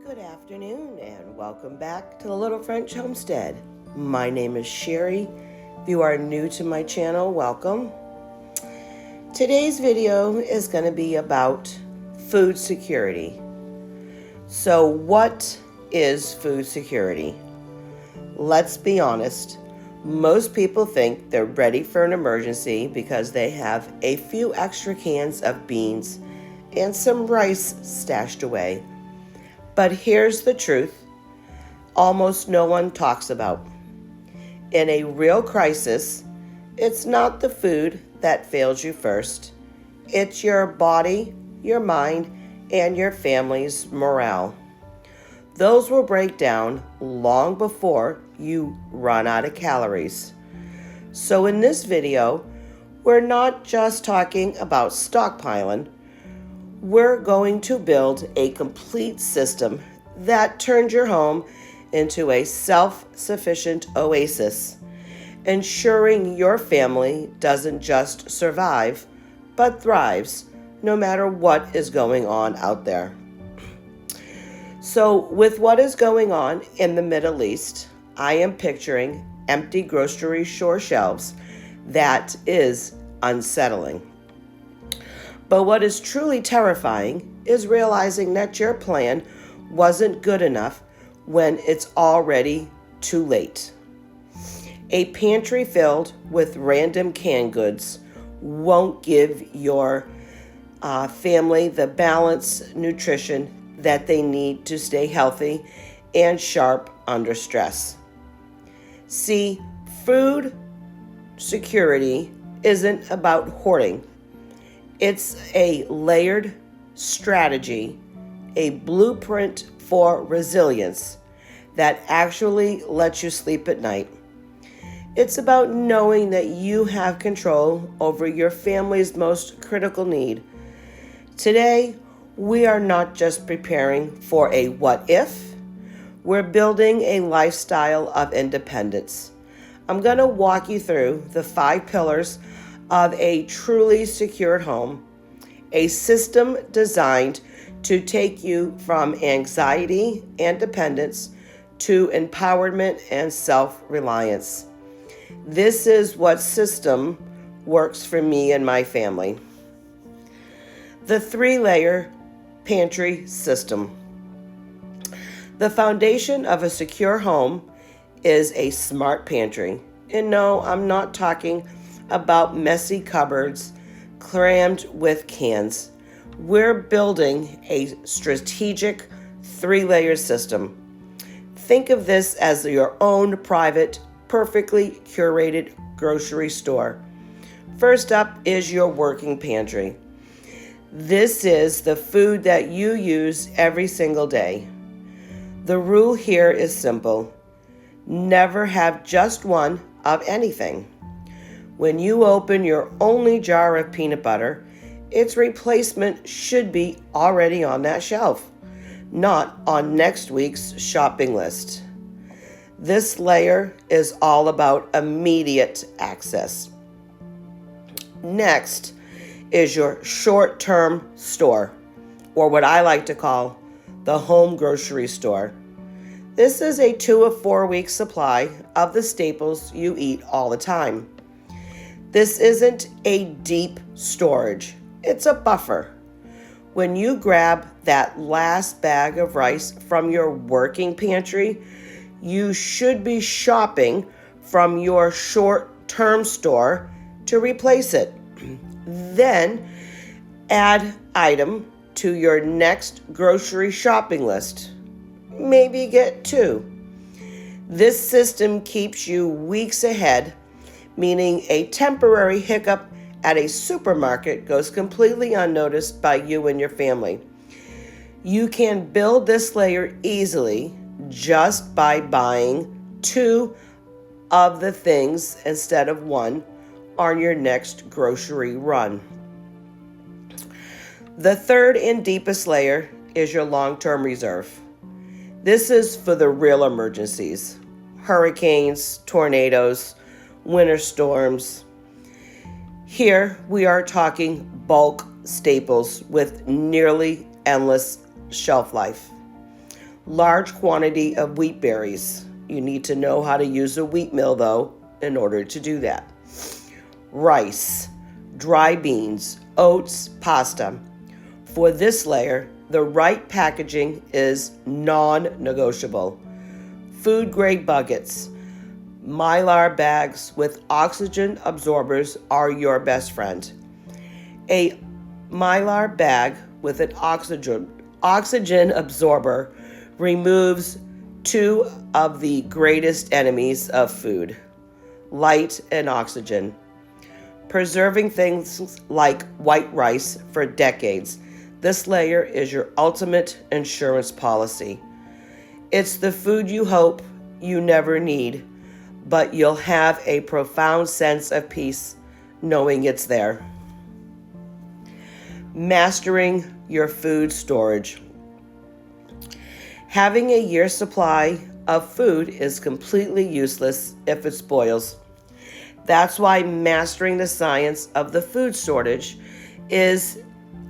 Good afternoon and welcome back to the Little French Homestead. My name is Sherry. If you are new to my channel, welcome. Today's video is going to be about food security. So what is food security? Let's be honest. Most people think they're ready for an emergency because they have a few extra cans of beans and some rice stashed away. But here's the truth almost no one talks about. In a real crisis, it's not the food that fails you first. It's your body, your mind, and your family's morale. Those will break down long before you run out of calories. So in this video, we're not just talking about stockpiling. We're going to build a complete system that turns your home into a self-sufficient oasis, ensuring your family doesn't just survive, but thrives no matter what is going on out there. So with what is going on in the Middle East, I am picturing empty grocery store shelves. That is unsettling. But what is truly terrifying is realizing that your plan wasn't good enough when it's already too late. A pantry filled with random canned goods won't give your family the balanced nutrition that they need to stay healthy and sharp under stress. See, food security isn't about hoarding. It's a layered strategy, a blueprint for resilience that actually lets you sleep at night. It's about knowing that you have control over your family's most critical need. Today, we are not just preparing for a what if, we're building a lifestyle of independence. I'm going to walk you through the 5 pillars of a truly secured home, a system designed to take you from anxiety and dependence to empowerment and self-reliance. This is what system works for me and my family. The 3-layer pantry system. The foundation of a secure home is a smart pantry. And no, I'm not talking about messy cupboards crammed with cans. We're building a strategic 3-layer system. Think of this as your own private, perfectly curated grocery store. First up is your working pantry. This is the food that you use every single day. The rule here is simple. Never have just one of anything. When you open your only jar of peanut butter, its replacement should be already on that shelf, not on next week's shopping list. This layer is all about immediate access. Next is your short-term store, or what I like to call the home grocery store. This is a 2 or 4 week supply of the staples you eat all the time. This isn't a deep storage, it's a buffer. When you grab that last bag of rice from your working pantry, you should be shopping from your short-term store to replace it. Then add item to your next grocery shopping list. Maybe get 2. This system keeps you weeks ahead, meaning a temporary hiccup at a supermarket goes completely unnoticed by you and your family. You can build this layer easily just by buying 2 of the things instead of 1 on your next grocery run. The 3rd and deepest layer is your long-term reserve. This is for the real emergencies: hurricanes, tornadoes, winter storms. Here we are talking bulk staples with nearly endless shelf life. Large quantity of wheat berries. You need to know how to use a wheat mill, though, in order to do that. Rice, dry beans, oats, pasta. For this layer, the right packaging is non-negotiable. Food grade buckets. Mylar bags with oxygen absorbers are your best friend. A Mylar bag with an oxygen absorber removes two of the greatest enemies of food, light and oxygen. Preserving things like white rice for decades. This layer is your ultimate insurance policy. It's the food you hope you never need, but you'll have a profound sense of peace knowing it's there. Mastering your food storage. Having a year's supply of food is completely useless if it spoils. That's why mastering the science of the food shortage is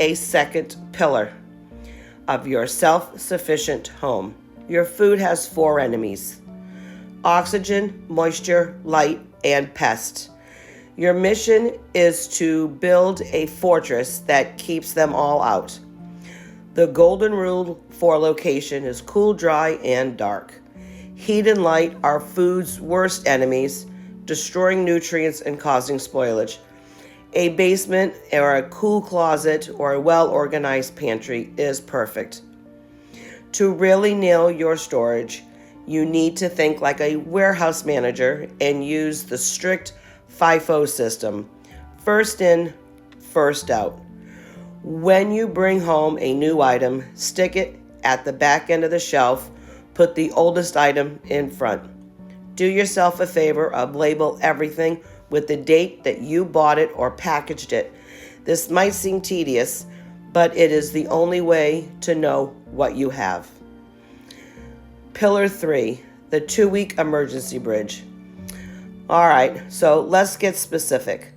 a second pillar of your self-sufficient home. Your food has 4 enemies: oxygen, moisture, light, and pests. Your mission is to build a fortress that keeps them all out. The golden rule for location is cool, dry, and dark. Heat and light are food's worst enemies, destroying nutrients and causing spoilage. A basement or a cool closet or a well-organized pantry is perfect. To really nail your storage, you need to think like a warehouse manager and use the strict FIFO system. First in, first out. When you bring home a new item, stick it at the back end of the shelf. Put the oldest item in front. Do yourself a favor of label everything with the date that you bought it or packaged it. This might seem tedious, but it is the only way to know what you have. Pillar 3, the 2-week emergency bridge. All right, so let's get specific.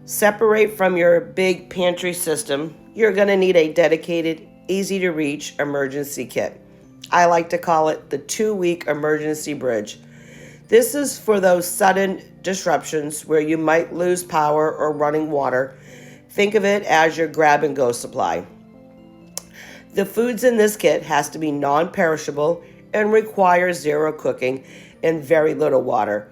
Separate from your big pantry system. You're going to need a dedicated, easy-to-reach emergency kit. I like to call it the 2-week emergency bridge. This is for those sudden disruptions where you might lose power or running water. Think of it as your grab-and-go supply. The foods in this kit has to be non-perishable and require 0 cooking and very little water.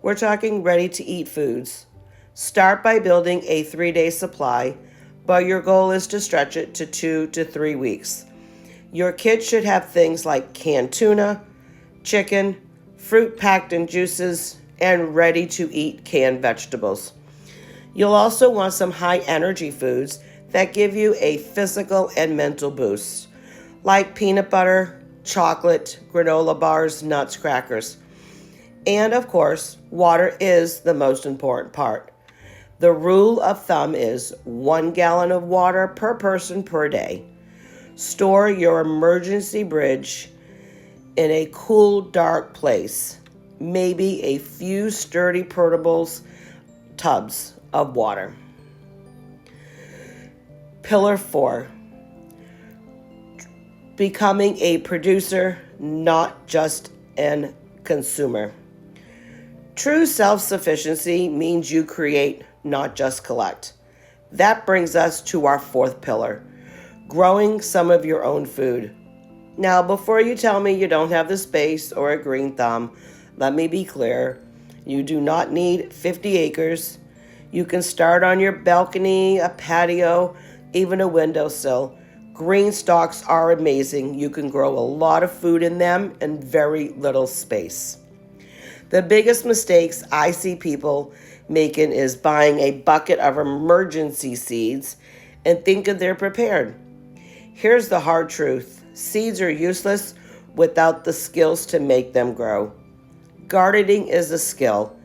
We're talking ready-to-eat foods. Start by building a 3-day supply, but your goal is to stretch it to 2 to 3 weeks. Your kit should have things like canned tuna, chicken, fruit packed in juices, and ready-to-eat canned vegetables. You'll also want some high-energy foods that give you a physical and mental boost, like peanut butter, chocolate, granola bars, nuts, crackers. And of course, water is the most important part. The rule of thumb is 1 gallon of water per person per day. Store your emergency bridge in a cool, dark place. Maybe a few sturdy portables tubs of water. Pillar 4, becoming a producer, not just an consumer. True self-sufficiency means you create, not just collect. That brings us to our 4th pillar, growing some of your own food. Now, before you tell me you don't have the space or a green thumb, let me be clear. You do not need 50 acres. You can start on your balcony, a patio, even a windowsill. Green stalks are amazing. You can grow a lot of food in them in very little space. The biggest mistakes I see people making is buying a bucket of emergency seeds and thinking they're prepared. Here's the hard truth. Seeds are useless without the skills to make them grow. Gardening is a skill,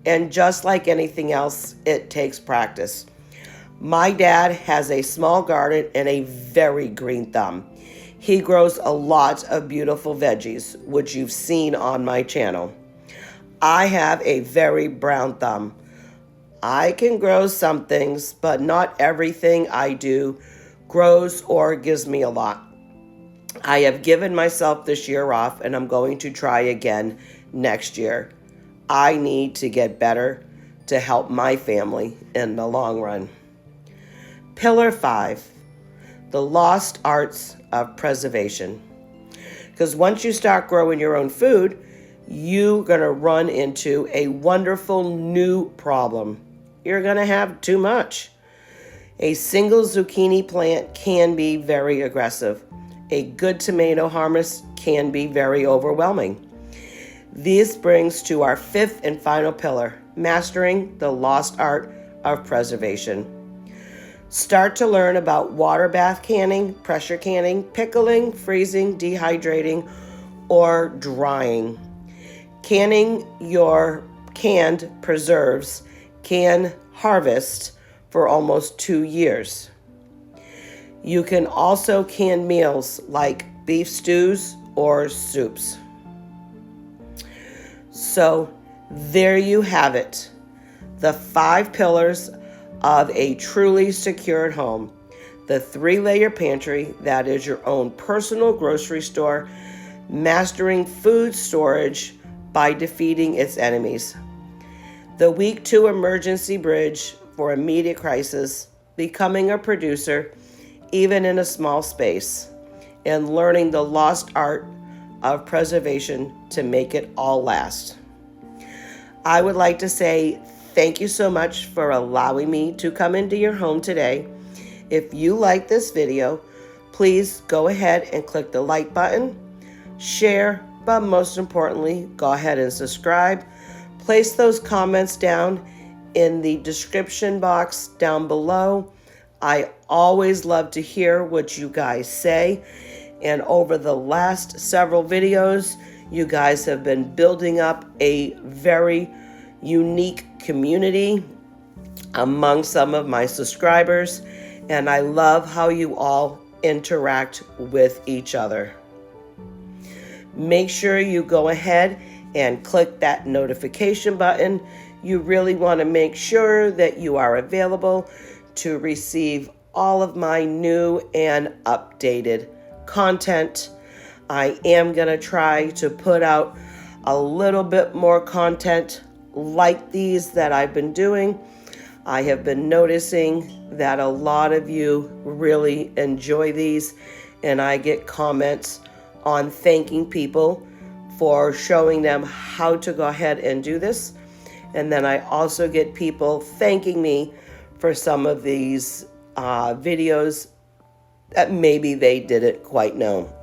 and just like anything else, it takes practice. My dad has a small garden and a very green thumb. He grows a lot of beautiful veggies, which you've seen on my channel. I have a very brown thumb. I can grow some things, but not everything I do grows or gives me a lot. I have given myself this year off, and I'm going to try again next year. I need to get better to help my family in the long run. Pillar 5, the lost arts of preservation. Because once you start growing your own food, you're going to run into a wonderful new problem. You're going to have too much. A single zucchini plant can be very aggressive. A good tomato harvest can be very overwhelming. This brings to our 5th and final pillar, mastering the lost art of preservation. Start to learn about water bath canning, pressure canning, pickling, freezing, dehydrating, or drying. Canning your canned preserves can harvest for almost 2 years. You can also can meals like beef stews or soups. So there you have it, the 5 pillars of a truly secured home. The 3-layer pantry that is your own personal grocery store, mastering food storage by defeating its enemies. The week 2 emergency bridge for immediate crisis, becoming a producer even in a small space, and learning the lost art of preservation to make it all last. I would like to say thank you so much for allowing me to come into your home today. If you like this video, please go ahead and click the like button, share, but most importantly, go ahead and subscribe. Place those comments down in the description box down below. I always love to hear what you guys say. And over the last several videos, you guys have been building up a very unique community among some of my subscribers. And I love how you all interact with each other. Make sure you go ahead and click that notification button. You really want to make sure that you are available to receive all of my new and updated content. I am going to try to put out a little bit more content like these that I've been doing. I have been noticing that a lot of you really enjoy these, and I get comments on thanking people for showing them how to go ahead and do this. And then I also get people thanking me for some of these videos that maybe they didn't quite know.